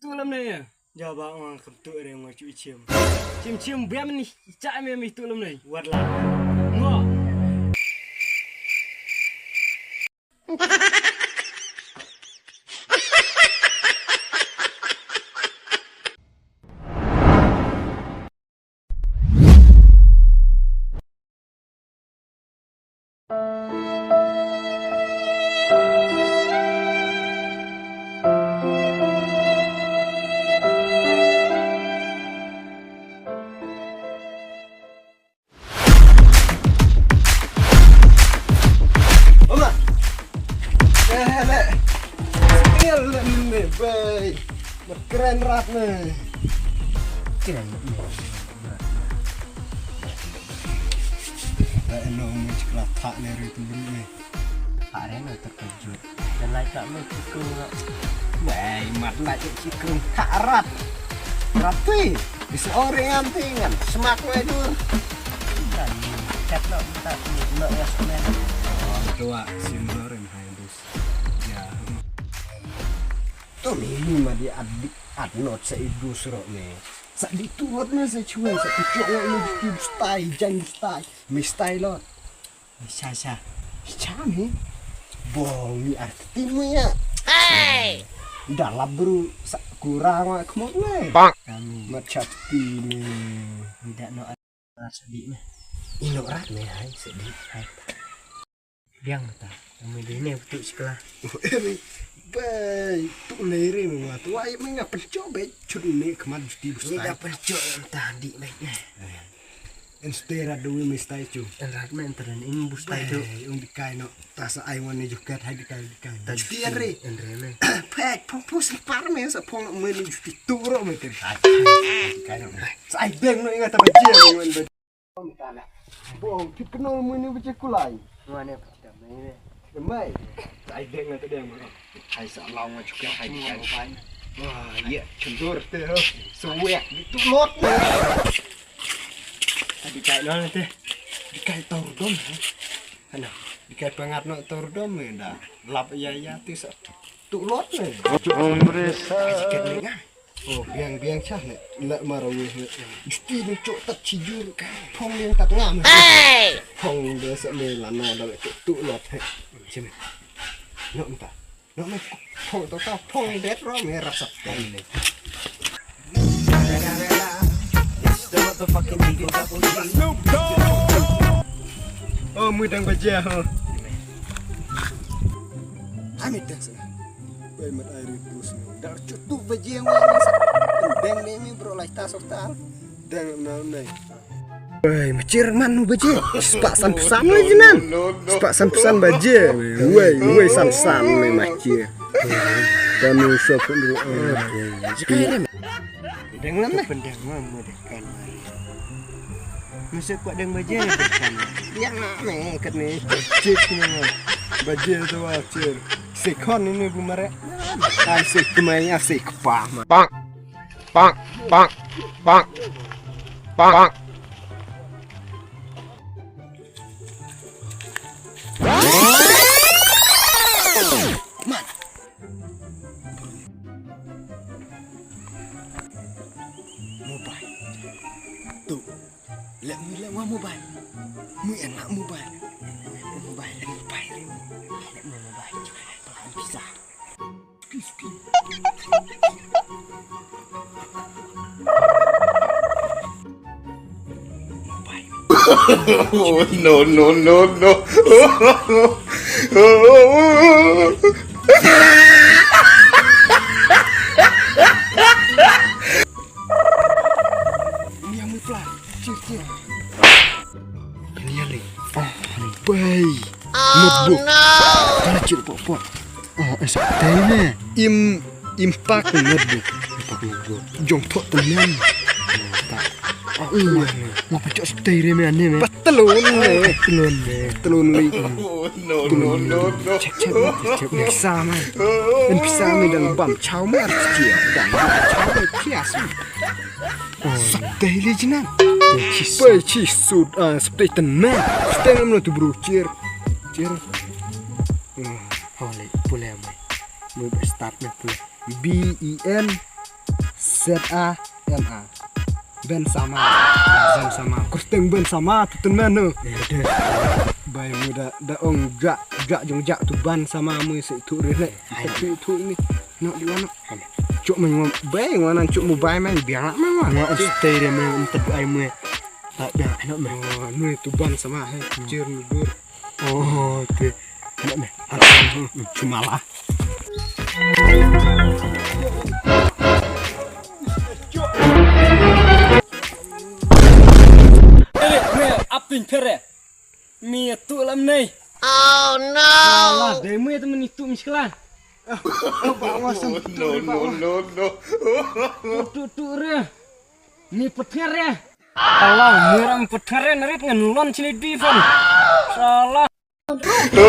Tu lam này à? Jawab orang kebetul yang mau cuci cium. Cium-cium biam ni, cak mi tu lam này. Buat lah. Ngok. Bay, keren rat nih. Kira ni. Enak ceklat tak leri tu beri. Tak ada terkejut. Dan lain tak mau cikung. Wah, mat nak cikung tak rat. Rapi, bisa orang antingan. Semak itu. Dan cat nak tak nak ya semen. Oh, tua simborin haidus. Ya. Tuh ini mah dia adik adnot seidu serok nih. Sak diturut nih saya cuy, sak kecok nih di style, jangan style, style lot. Sasa. Cami, bongi artimu ya. Hey. Dalam bro, sak kurang kemot nih. Kami Macam ini. tidak nak sedih nih. Ino rat nih, hai sedih. Hai. Biang tak. Kami di ni betul sekolah. Bay, tu leri memang tu. Wah, menga percoba curi kemana di Tidak style. percaya tadi baiknya. Inspira dulu mistai cu. Erat menteran ini busta itu. Dikai no tasa aiwan ni juga hai dikai. Tadi Tiare. Andre. Pek popus par me sa pong me ni justi turo me ter. Dikai no. Sai beng no ingat apa je men. Bong kit kenal me ni baca kulai. Mana tidak main. Mai. Sai beng na tadi mo. Hai sa long juga hai dikai. Wah, iya cendur teh. Suwek itu lot. Tadi kayak mana teh? Dikai tordom. Ana, dikai pengat no tordom me dah. Lap ya tu sa tu lot me. Sikit ni kan. Oh, biang cah ni. Lek marawi. Justi ni cok tak cijur. Pong yang tak ngam. Pong dia sa me lana dah tu lot. Cem. Nok minta. Nok me pong to ta pong det ro me rasa ni. Oh, mudang baja. Amit dah sana. Baik mat air terus. Dah cukup baja yang beng ni bro lai ta sota. Dan nai. Woi, macir manu baja. Sepak san-san lagi nan. Sepak san-san baja. Woi, san-san me macir. Kami shop dulu. Sekarang Dengan lah. pendang mama dekan. Masa kuat deng baja dekan. Yang nak ni kat ni. Cik ni. Baja tu macir. Sekon ini bumare. Asik kemanya asik pah. Bang. Man. Mobile. Tuh. Lek mobile. Mu enak mobile. Mobile. Pelan bisa. Ski. Oh, no. Yang mu pelan. Cik. Ini lagi. Bay. Notebook. Kalau cik pok. Oh, esok ni. Impact notebook. Jom tok teman. Oh iya, mau pecah setir me ane me. Telun li. No. Cek bisa man. Dan bisa me dalam bam chow me artia. Dan chow me kias. Oh, setir li jinan. Peci sud setir tenan. Setir me tu bro cir. Boleh me. Mau start me boleh. BEN ZAMA. Ben sama. Ben sama. Kosteng ben sama tutun mana? Baik muda daong jak jong jak tu ban sama mu tu rene. Tapi tu ini nak di mana? Cuk mengom baik mana cuk mu baik main biang lah mana? Mau stay dia main untuk ai mu. Tak biang anak mah. Oh, nu tu ban sama hai kucir nudur. Oh, tu. Anak mah. Cuma lah. Apin pere. Mi tu lam nei. Oh no! Alah, demo itu menitu miskilan. Bawa sam No, no, no. Tu re. Ni petir ya. Allah, merang petir ya narik ngelon sini di fan. Salah. No.